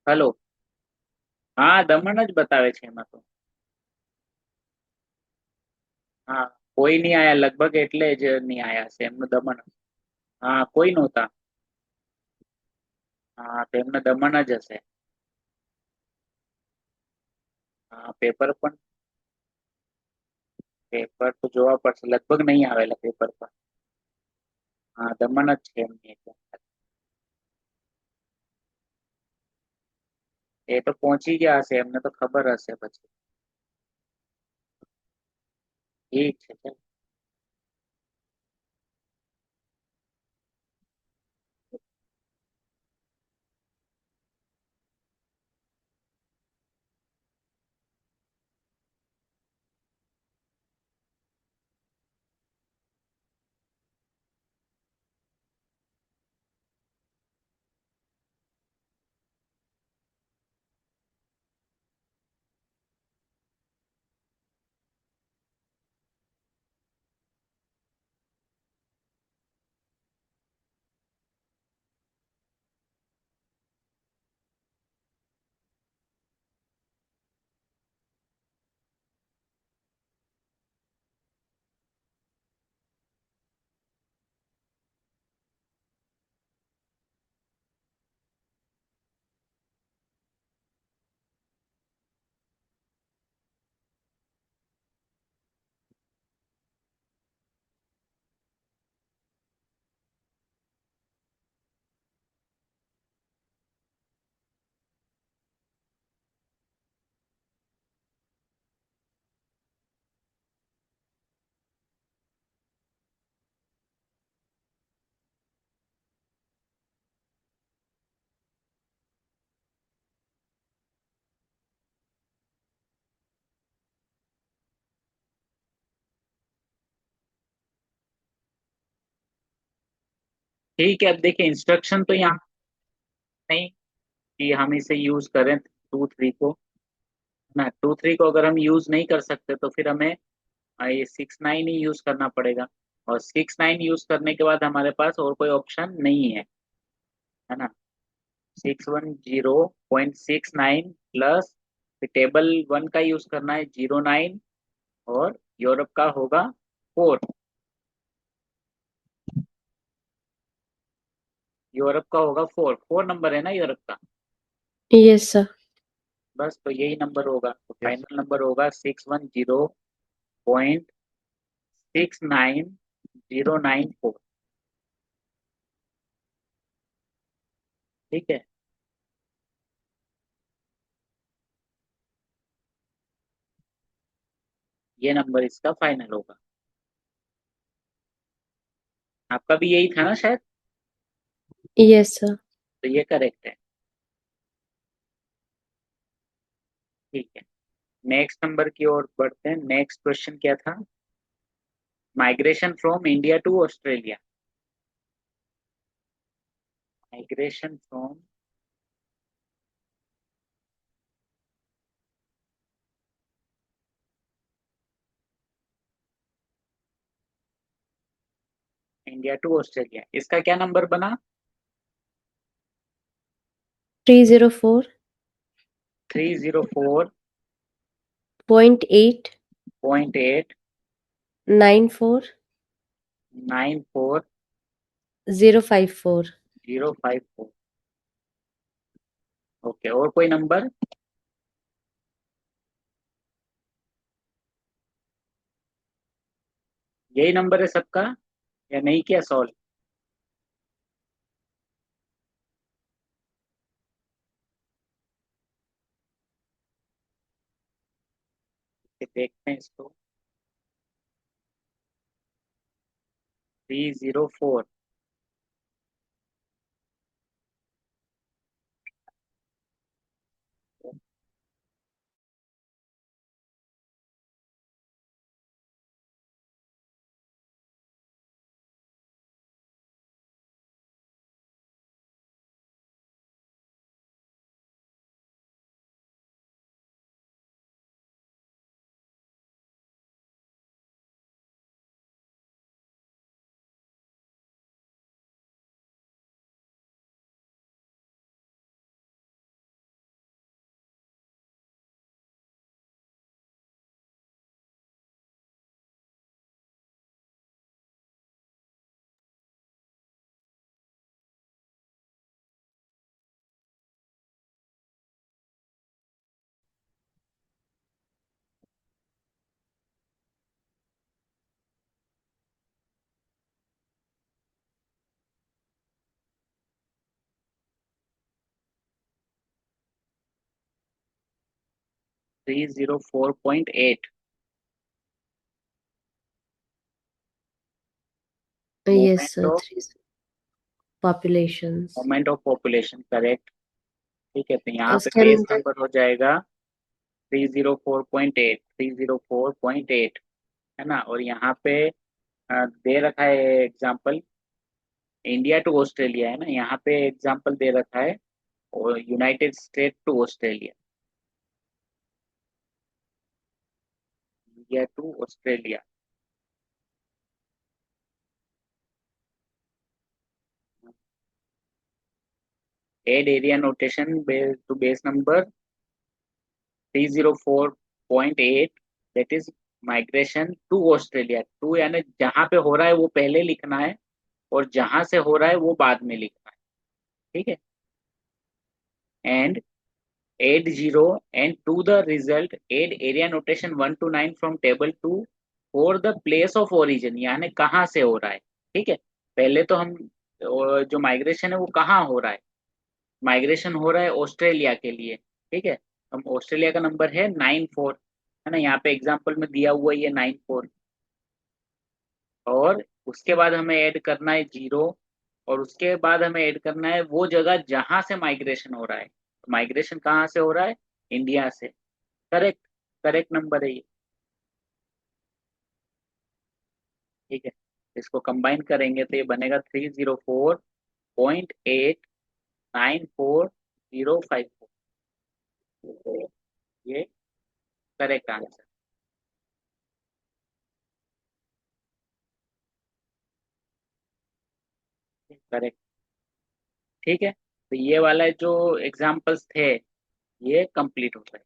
Hello. હા, દમણ જ બતાવે છે એમાં તો. હા, કોઈ નહીં આયા લગભગ એટલે જ નહીં આયા છે એમનું દમણ. હા, કોઈ નહોતા. હા, તો એમને દમણ જ હશે. હા, પેપર તો જોવા પડશે, લગભગ નહીં આવેલા પેપર પર. હા, દમણ જ છે એમની એટલે. એ તો પહોંચી ગયા હશે, એમને તો ખબર હશે પછી. ઠીક છે ચાલ. ठीक है, अब देखिए इंस्ट्रक्शन तो यहाँ नहीं कि हम इसे यूज करें 2 3 को। ना 2 3 को अगर हम यूज नहीं कर सकते तो फिर हमें ये 6 9 ही यूज करना पड़ेगा। और 6 9 यूज करने के बाद हमारे पास और कोई ऑप्शन नहीं है ना। 610.69 प्लस टेबल 1 का यूज करना है 09। और यूरोप का होगा 4। यूरोप का होगा 4 नंबर है ना यूरोप का। Yes sir. बस तो यही नंबर होगा, तो फाइनल नंबर होगा 610.69094। ठीक है। ये नंबर इसका फाइनल होगा। आपका भी यही था ना शायद। Yes sir. तो ये करेक्ट है। ठीक है, नेक्स्ट नंबर की ओर बढ़ते हैं। नेक्स्ट क्वेश्चन क्या था? Migration from India to Australia. Migration from India to Australia, इसका क्या नंबर बना? 304 304.8। 94 94 054। 054। ओके, और कोई नंबर? यही नंबर है सबका या नहीं किया सॉल्व? देखते हैं इसको। 304। 304.8 Yes, moment sir. Of Three populations. Moment of population, correct. ठीक है, तो यहाँ पे उसके बेस अंदर नंबर हो जाएगा 304.8, 304.8, है ना। और यहाँ पे दे रखा है एग्जाम्पल, इंडिया टू ऑस्ट्रेलिया, है ना, यहाँ पे एग्जाम्पल दे रखा है और United state to Australia, India to Australia. Add area notation to base number 304.8, that is migration to Australia. To यानी जहाँ पे हो रहा है वो पहले लिखना है, और जहाँ से हो रहा है वो बाद में लिखना है। ठीक है। And add 0 and to the result add area notation 1 to 9 from table 2 for the place of origin, यानी कहाँ से हो रहा है। ठीक है, पहले तो हम जो माइग्रेशन है वो कहाँ हो रहा है, माइग्रेशन हो रहा है ऑस्ट्रेलिया के लिए। ठीक है, हम ऑस्ट्रेलिया का नंबर है 94, है ना, यहाँ पे एग्जाम्पल में दिया हुआ है ये 94। और उसके बाद हमें ऐड करना है 0, और उसके बाद हमें ऐड करना है वो जगह जहां से माइग्रेशन हो रहा है। माइग्रेशन कहाँ से हो रहा है, इंडिया से। करेक्ट, करेक्ट नंबर है ये। ठीक है, इसको कंबाइन करेंगे तो ये बनेगा 304.894,054। ये करेक्ट आंसर, करेक्ट। ठीक है, तो ये वाला जो एग्जाम्पल्स थे ये कंप्लीट हो गए,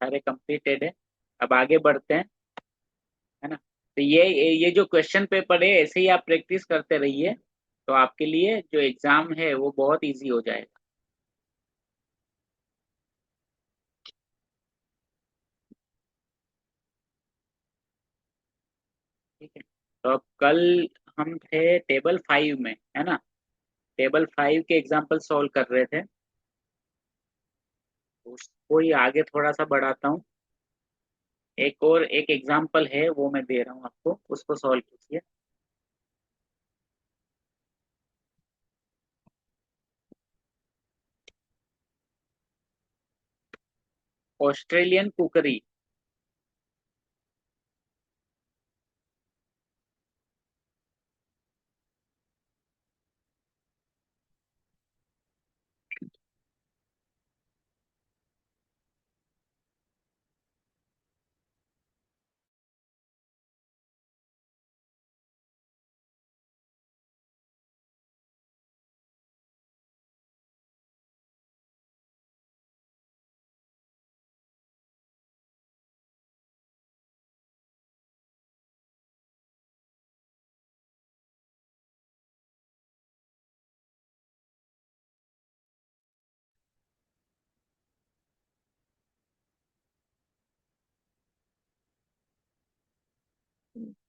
सारे कंप्लीटेड है। अब आगे बढ़ते हैं, है ना। तो ये जो क्वेश्चन पेपर है ऐसे ही आप प्रैक्टिस करते रहिए, तो आपके लिए जो एग्जाम है वो बहुत इजी हो जाएगा। ठीक है, तो अब कल हम थे टेबल 5 में, है ना, टेबल 5 के एग्जाम्पल सॉल्व कर रहे थे। उसको ही आगे थोड़ा सा बढ़ाता हूँ। एक और एक एग्जाम्पल है वो मैं दे रहा हूँ आपको, उसको सॉल्व कीजिए। ऑस्ट्रेलियन कुकरी।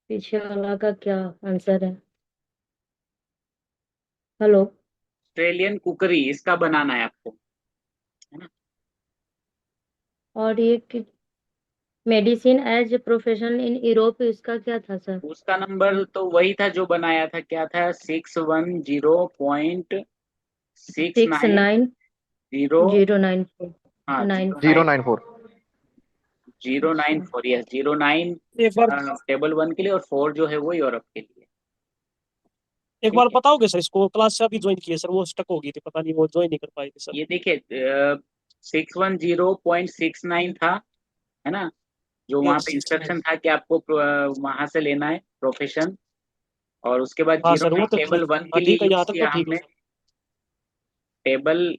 पीछे वाला का क्या आंसर है? हेलो। ऑस्ट्रेलियन कुकरी इसका बनाना है आपको, है ना। और ये medicine as profession in Europe, इसका क्या था सर? उसका नंबर तो वही था जो बनाया था, क्या था, 610.69 सिक्स नाइन जीरो, 094 हाँ, जीरो 94। नाइन, 094। 094, यस, 09 एक बार टेबल 1 के लिए, और 4 जो है वो यूरोप के लिए। एक ठीक बार है, बताओगे सर, इसको क्लास से अभी ज्वाइन किए सर, वो स्टक हो गई थी, पता नहीं वो ज्वाइन नहीं कर पाए थे सर। ये देखिए 610.69 था, है ना, जो वहाँ पे इंस्ट्रक्शन था कि आपको वहां से लेना है प्रोफेशन। और उसके बाद हाँ जीरो सर, वो नाइन तो टेबल ठीक। 1 के हाँ लिए ठीक है, यहाँ यूज तक तो किया ठीक है हमने, sir. Table.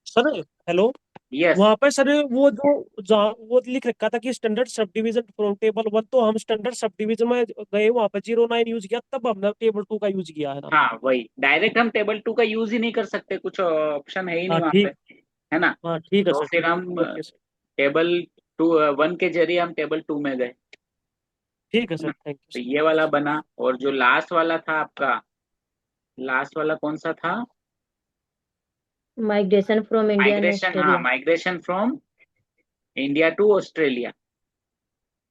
Sir hello, yes, वहाँ पे सर वो जो जहाँ वो लिख रखा था कि standard sub division from table 1, तो हम स्टैंडर्ड सब डिवीजन में गए, वहाँ पे 09 यूज किया, तब हमने टेबल 2 का यूज किया है ना। हाँ, वही डायरेक्ट हम टेबल 2 का यूज ही नहीं कर सकते, कुछ ऑप्शन है ही नहीं हाँ वहाँ पे, ठीक। है ना। हाँ ठीक है तो सर, फिर ठीक है, हम ओके सर। टेबल टू 1 के जरिए हम टेबल 2 में गए, ठीक है है सर, ना। थैंक यू तो सर। ये वाला बना, और जो लास्ट वाला था आपका, लास्ट वाला कौन सा था, migration from India and migration, हाँ, Australia migration from India to Australia.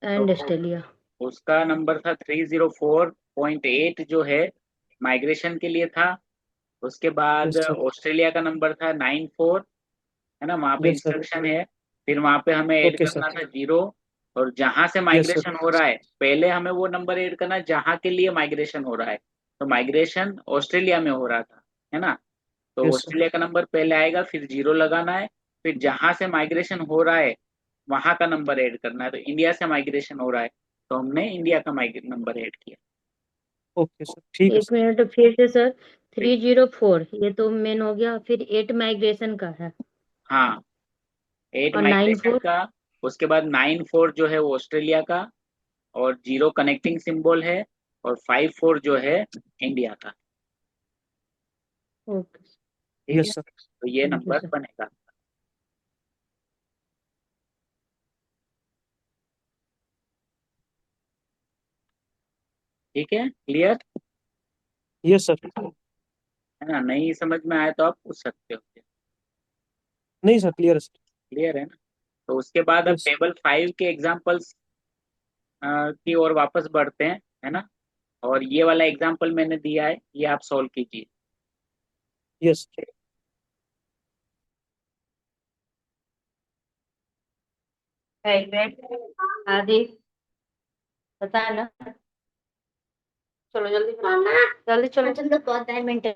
And तो ऑस्ट्रेलिया। उसका नंबर था 304.8 जो है माइग्रेशन के लिए था। उसके बाद यस सर। ऑस्ट्रेलिया का नंबर था 94, है ना, वहाँ पे यस सर। इंस्ट्रक्शन है। फिर वहाँ पे हमें ऐड ओके सर। करना था 0। और जहाँ से यस सर। माइग्रेशन हो रहा है पहले हमें वो नंबर ऐड करना है जहाँ के लिए माइग्रेशन हो रहा है। तो माइग्रेशन ऑस्ट्रेलिया में हो रहा था, है ना। तो यस सर। ऑस्ट्रेलिया का नंबर पहले आएगा, फिर 0 लगाना है। फिर जहाँ से माइग्रेशन हो रहा है वहां का नंबर ऐड करना है। तो इंडिया से माइग्रेशन हो रहा है तो हमने इंडिया का नंबर ऐड किया। ओके सर, ठीक है एक सर। मिनट फिर से सर। 304 ये तो मेन हो गया, फिर 8 माइग्रेशन का है। हाँ, 8 और माइग्रेशन 94। का। उसके बाद 9-4 जो है वो ऑस्ट्रेलिया का, और 0 कनेक्टिंग सिंबल है, और 5-4 जो है इंडिया का। ओके। ठीक है, यस सर। तो ये थैंक यू नंबर सर। बनेगा। ठीक है, क्लियर यस सर। है ना। नहीं समझ में आया तो आप पूछ सकते हो। नहीं सर, क्लियर है सर। क्लियर है ना। तो उसके बाद अब यस। टेबल 5 के एग्जांपल्स की ओर वापस बढ़ते हैं, है ना। और ये वाला एग्जांपल मैंने दिया है, ये आप सॉल्व कीजिए। यस। एक मिनट आदि, पता है ना। चलो जल्दी जल्दी चलो जल्दी, बहुत टाइम मिनट।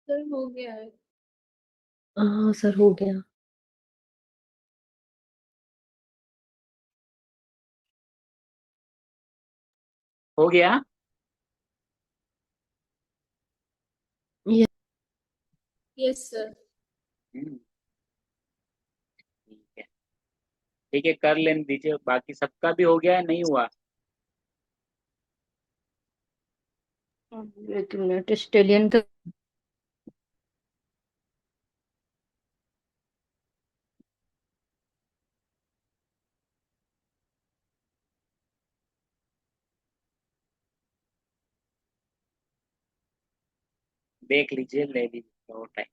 सर हो गया है। हाँ सर हो गया। हो गया। Yes sir. हम्म, ठीक है। ठीक है, कर लेने दीजिए। बाकी सबका भी हो गया है, नहीं हुआ। एक मिनट ऑस्ट्रेलियन का। देख लीजिए, ले लीजिए और टाइम।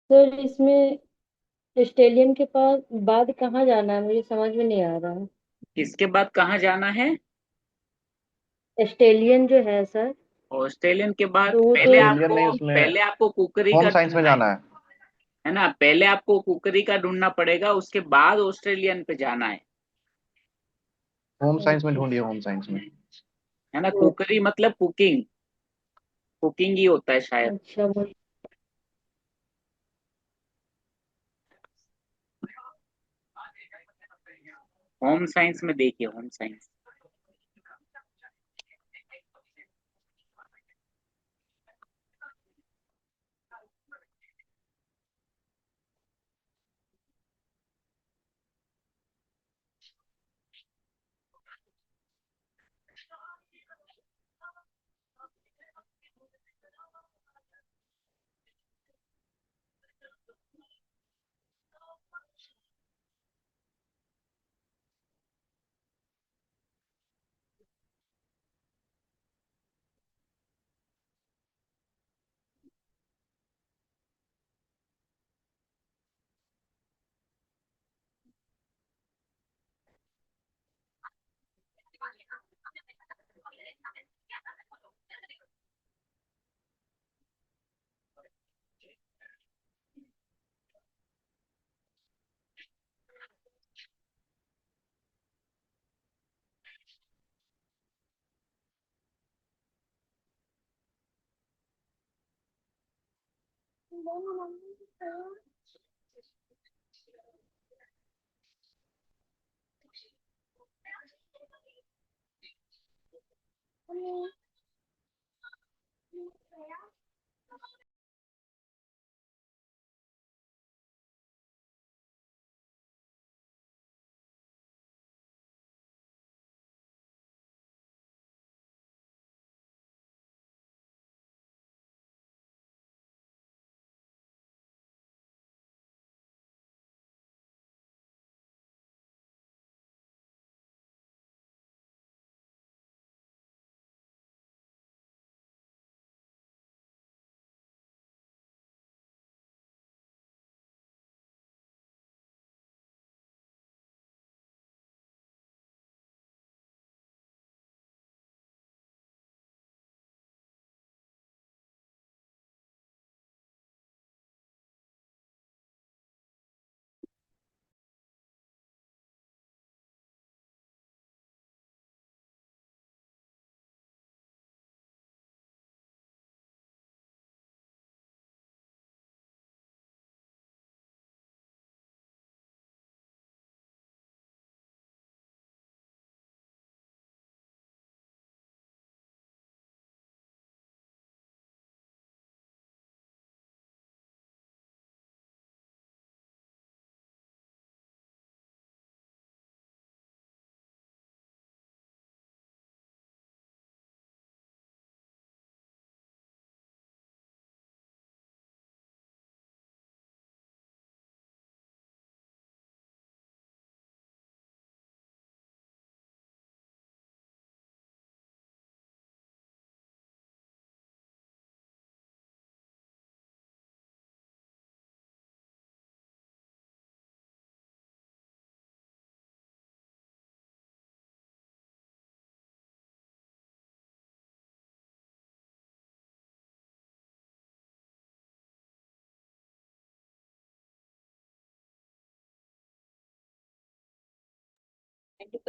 सर इसमें ऑस्ट्रेलियन के पास बाद कहाँ जाना है, मुझे समझ में नहीं आ रहा है। इसके बाद कहाँ जाना है? ऑस्ट्रेलियन जो है सर, ऑस्ट्रेलियन के बाद तो वो तो ऑस्ट्रेलियन नहीं, उसमें पहले आपको कुकरी होम का साइंस में ढूंढना जाना है। है ना। पहले आपको कुकरी का ढूंढना पड़ेगा, उसके बाद ऑस्ट्रेलियन पे जाना होम साइंस में ओके। ढूंढिए, होम साइंस में। है ना। ओके। कुकरी मतलब कुकिंग, कुकिंग ही होता है शायद। अच्छा वो। होम साइंस में देखिए, होम साइंस।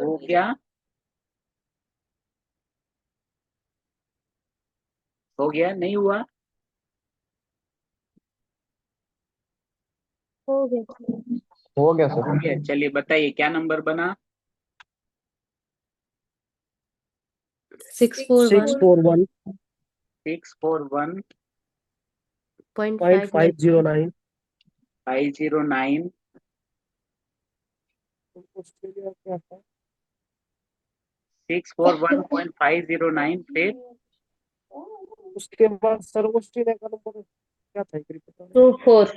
हो गया? हो गया? नहीं हुआ? हो गया हो गया हो सर। गया। चलिए बताइए क्या नंबर बना? 641 641 641 .59 .509 509 ऑस्ट्रेलिया क्या था? 641.509 फिर उसके बाद सर ऑस्ट्रेलिया का नंबर क्या था, एक रिपीट करो। 24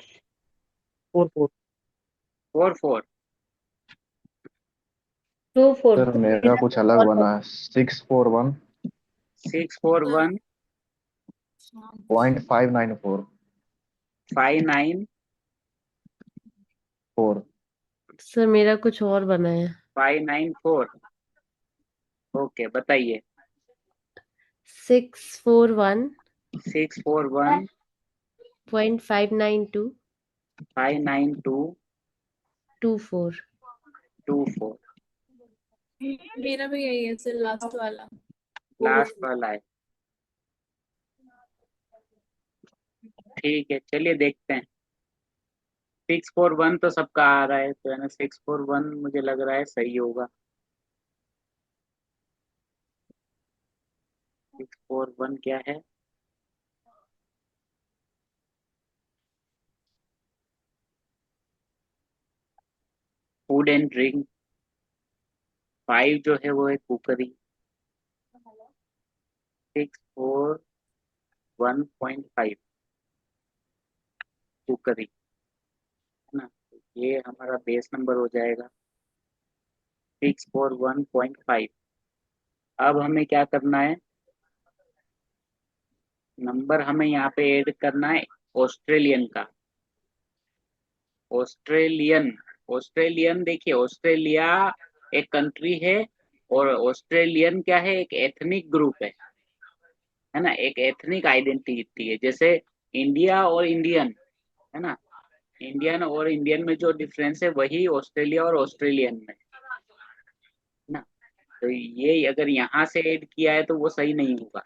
44 44 सर मेरा कुछ अलग बना है। 641 641 .594 594 सर मेरा कुछ और बना है। 594। ओके बताइए। 641 641 .592 592 24 24 मेरा भी यही है सर, लास्ट वाला। लास्ट वाला है। ठीक है चलिए देखते हैं। 641 तो सबका आ रहा है तो है ना, 641 मुझे लग रहा है सही होगा। 641 क्या है? Food and drink. 5 जो है वो है कुकरी। 641.5 कुकरी, है ना। तो ये हमारा बेस नंबर हो जाएगा 641.5। अब हमें क्या करना है? नंबर हमें यहाँ पे ऐड करना है ऑस्ट्रेलियन का। ऑस्ट्रेलियन। ऑस्ट्रेलियन देखिए, ऑस्ट्रेलिया एक कंट्री है और ऑस्ट्रेलियन क्या है? एक एथनिक ग्रुप है ना, एक एथनिक आइडेंटिटी है। जैसे इंडिया और इंडियन, है ना, इंडियन और इंडियन में जो डिफरेंस है वही ऑस्ट्रेलिया और ऑस्ट्रेलियन में, है ना। तो ये अगर यहाँ से ऐड किया है तो वो सही नहीं होगा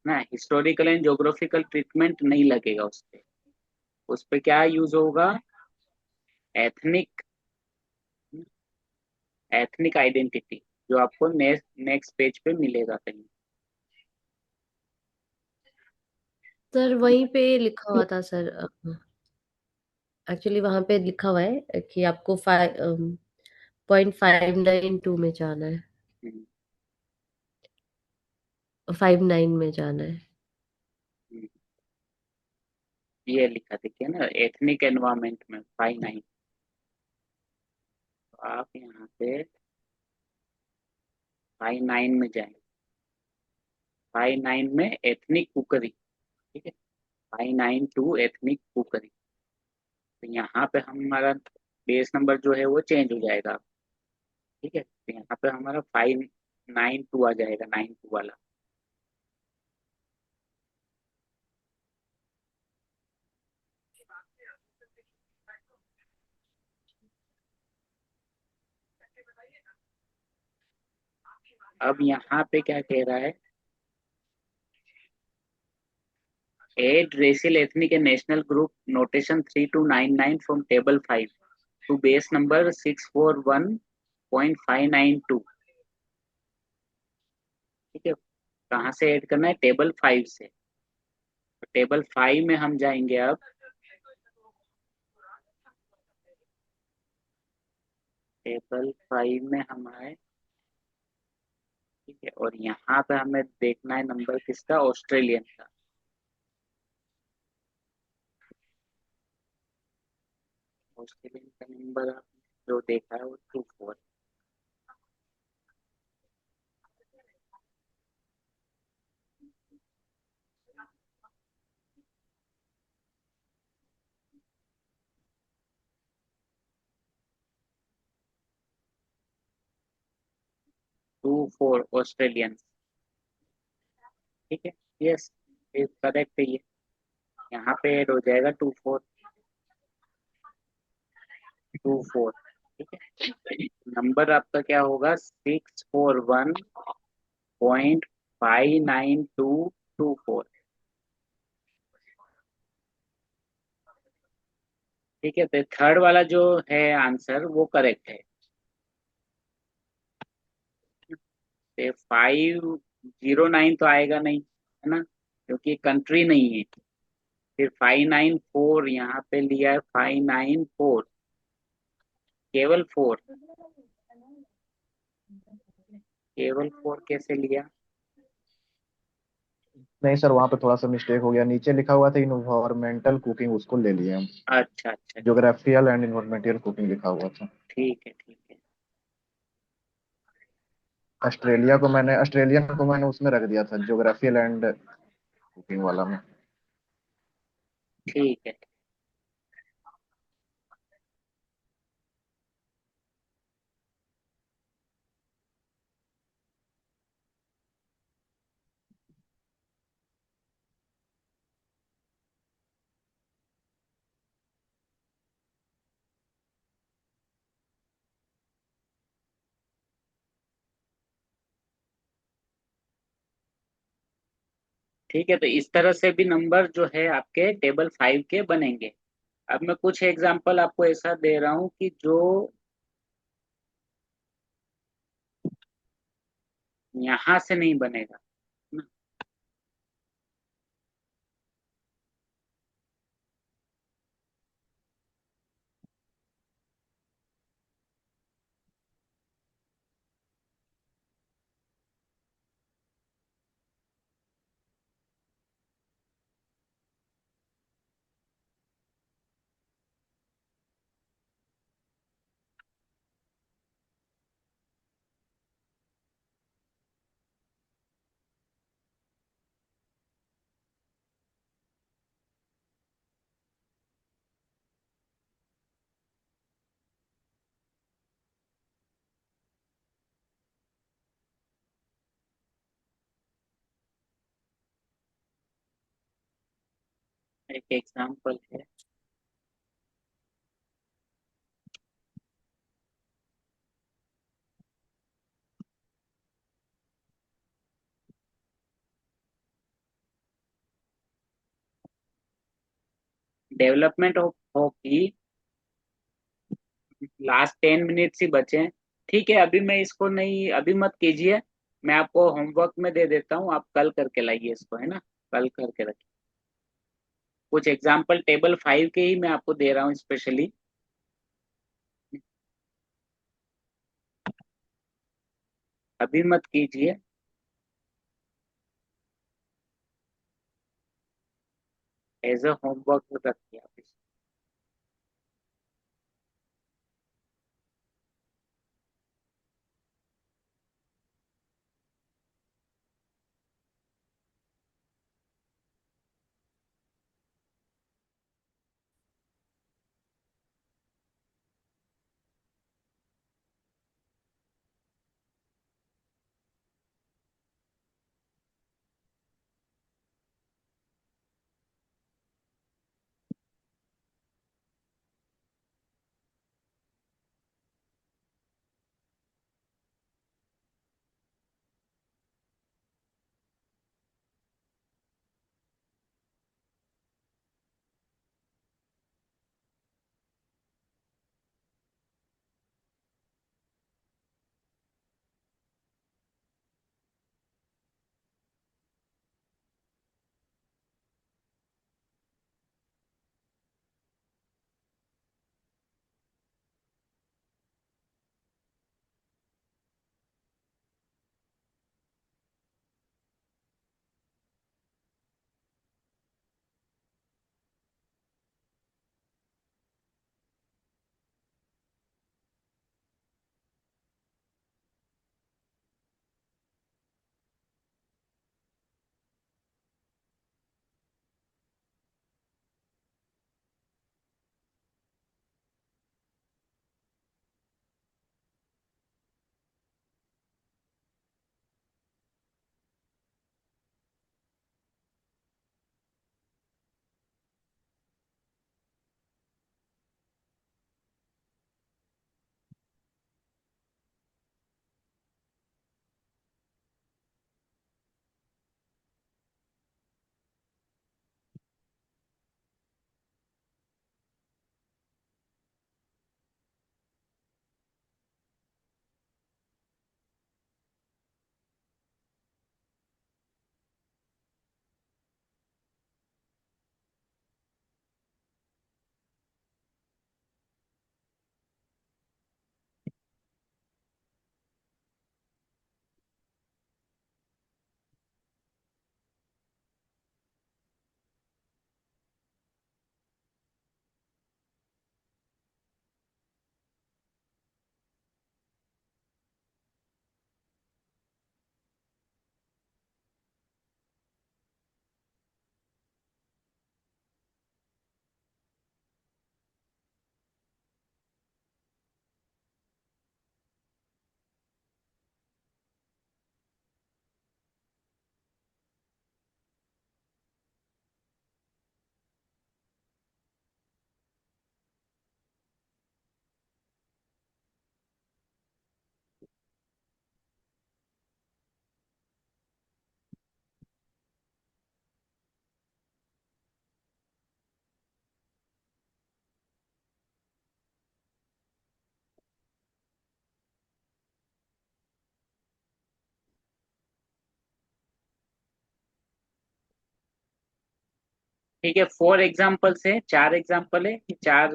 ना, हिस्टोरिकल एंड ज्योग्राफिकल ट्रीटमेंट नहीं लगेगा उससे। उस पे क्या यूज होगा, एथनिक, एथनिक आइडेंटिटी, जो आपको नेक्स्ट पेज पे मिलेगा कहीं। सर वहीं पे लिखा हुआ था सर, एक्चुअली वहां पे लिखा हुआ है कि आपको 5.592 में जाना है, हम्म, 59 में जाना है। हम्म, ये लिखा देखिए ना, एथनिक एनवायरमेंट में 5.9, तो आप यहाँ पे 5.9 में जाएंगे, 5.9 में एथनिक कुकरी, ठीक है, 5.9 टू एथनिक कुकरी। तो यहाँ पे हमारा बेस नंबर जो है वो चेंज हो जाएगा, ठीक है, तो यहाँ पे हमारा 5.9 टू आ जाएगा, 9 टू वाला। अब यहाँ पे क्या कह रहा है, add racial ethnic and national group notation 3299 from table 5 to base number 641.592, ठीक है, कहाँ से ऐड करना है, टेबल 5 से। तो टेबल 5 में हम जाएंगे अब, टेबल 5 में हम आए, ठीक है, और यहाँ पे हमें देखना है नंबर किसका, ऑस्ट्रेलियन का। ऑस्ट्रेलियन का नंबर जो देखा है वो 24। 24 ऑस्ट्रेलियन, ठीक है, यस, करेक्ट है ये, यहाँ पे ऐड हो जाएगा 24, ठीक है। नंबर आपका क्या होगा, 641.59224, ठीक है, तो थर्ड वाला जो है आंसर वो करेक्ट है। 509 तो आएगा नहीं, है ना, क्योंकि कंट्री नहीं है। फिर 594 यहाँ पे लिया है, 594, केवल 4, केवल 4 कैसे लिया, नहीं सर, वहाँ पे थोड़ा सा मिस्टेक हो गया, नीचे लिखा हुआ था इन्वायरमेंटल कुकिंग, उसको ले लिए हम। अच्छा अच्छा, ज्योग्राफिकल एंड इन्वायरमेंटल कुकिंग लिखा हुआ था। ठीक है ठीक है, ऑस्ट्रेलियन को मैंने उसमें रख दिया था, ज्योग्राफिकल एंड कुकिंग वाला में। ठीक है। ठीक है, तो इस तरह से भी नंबर जो है आपके टेबल 5 के बनेंगे। अब मैं कुछ एग्जांपल आपको ऐसा दे रहा हूँ कि जो यहाँ से नहीं बनेगा ना। एक एग्जांपल है, डेवलपमेंट होगी, लास्ट 10 मिनट्स ही बचे हैं। ठीक है, अभी मैं इसको नहीं, अभी मत कीजिए, मैं आपको होमवर्क में दे देता हूँ, आप कल करके लाइए इसको, है ना, कल करके रखिए। कुछ एग्जाम्पल टेबल 5 के ही मैं आपको दे रहा हूँ स्पेशली। अभी मत कीजिए। एज अ होमवर्क रखिए आप इसको। ठीक है, 4 एग्जाम्पल्स है, 4 एग्जाम्पल है कि 4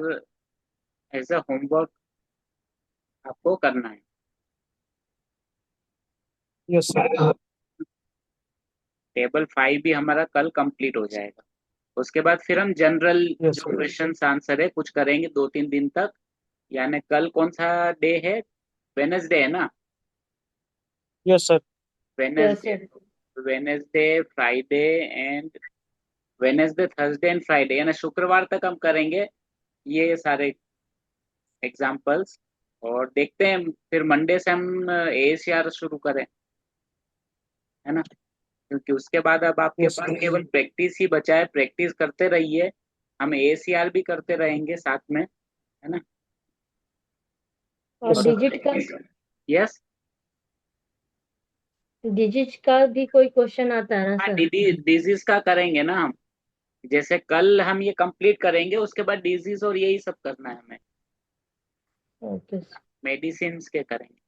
एज अ होमवर्क आपको करना है। Yes sir. टेबल 5 भी हमारा कल कंप्लीट हो जाएगा। उसके बाद फिर हम जनरल यस जो सर। क्वेश्चन आंसर है कुछ करेंगे 2-3 दिन तक। यानी कल कौन सा डे है? वेनसडे है ना? Yes sir. Yes Wednesday, sir. Wednesday, Friday and Wednesday, Thursday and Friday, यानी शुक्रवार तक हम करेंगे ये सारे एग्जाम्पल्स। और देखते हैं फिर मंडे से हम एसीआर शुरू करें, है ना, क्योंकि उसके बाद अब आपके यस पास सर। केवल प्रैक्टिस ही बचा है, प्रैक्टिस करते रहिए। हम एसीआर भी करते रहेंगे साथ में, है ना। और यस सर। डिजिट का, यस। डिजिट का भी कोई क्वेश्चन आता है ना हाँ, सर? डिजीज का करेंगे ना हम। जैसे कल हम ये कंप्लीट करेंगे, उसके बाद डिजीज और यही सब करना है हमें, ओके सर। मेडिसिन के करेंगे।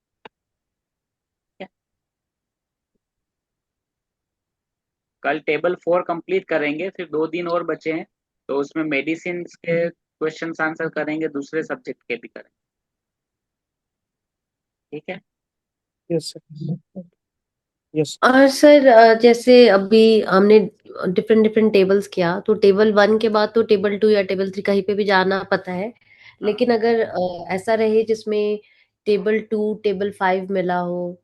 कल टेबल 4 कंप्लीट करेंगे, फिर 2 दिन और बचे हैं, तो उसमें मेडिसिन के क्वेश्चंस आंसर करेंगे, दूसरे सब्जेक्ट के भी करेंगे। ठीक है। Yes sir, yes. और सर जैसे अभी हमने डिफरेंट डिफरेंट टेबल्स किया, तो टेबल 1 के बाद तो टेबल 2 या टेबल 3 कहीं पे भी जाना पता है, लेकिन अगर ऐसा रहे जिसमें टेबल 2 टेबल 5 मिला हो,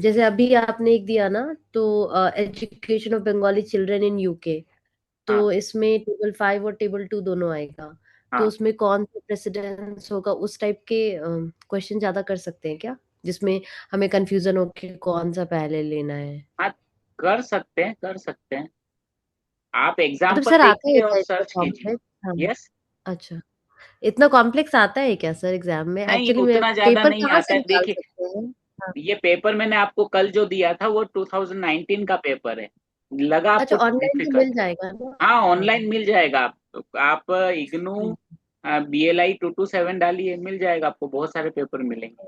जैसे अभी आपने एक दिया ना, तो education of Bengali children in UK, तो हाँ इसमें टेबल 5 और टेबल 2 दोनों आएगा, तो हाँ, उसमें कौन सा प्रेसिडेंस होगा, उस टाइप के क्वेश्चन ज्यादा कर सकते हैं क्या, जिसमें हमें कंफ्यूजन हो कि कौन सा पहले लेना है? हाँ कर सकते हैं, कर सकते हैं। आप मतलब एग्जाम्पल सर आता है देखिए और क्या इतना सर्च कीजिए। कॉम्प्लेक्स? हाँ। यस। अच्छा, इतना कॉम्प्लेक्स आता है क्या सर एग्जाम में? नहीं, एक्चुअली मैं उतना ज्यादा पेपर नहीं कहाँ आता से है, निकाल देखिए। सकते हैं? हाँ। ये पेपर मैंने आपको कल जो दिया था वो 2019 का पेपर है, लगा अच्छा, आपको ऑनलाइन भी डिफिकल्ट। मिल जाएगा ना? हाँ हाँ। ऑनलाइन मिल जाएगा। आप इग्नू ठीक। BLI 227 डालिए, मिल जाएगा आपको, बहुत सारे पेपर मिलेंगे।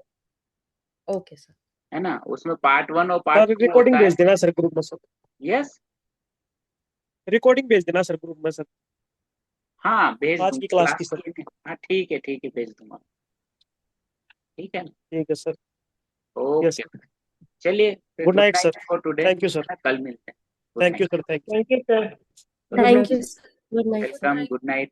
Okay sir. है ना, उसमें पार्ट 1 और पार्ट सर 2 रिकॉर्डिंग होता है। भेज देना सर ग्रुप में सर, यस। रिकॉर्डिंग भेज देना सर ग्रुप में सर, हाँ भेज आज की दूंगा क्लास की क्लास सर। की। हाँ ठीक है, ठीक है, भेज दूंगा। ठीक है ना। ठीक है सर। Yes okay. सर। चलिए फिर, good good night sir. Night for today. Thank you sir. कल मिलते हैं। Good thank night. You sir. Thank you sir. Thank you sir. Good night sir. Welcome, good night.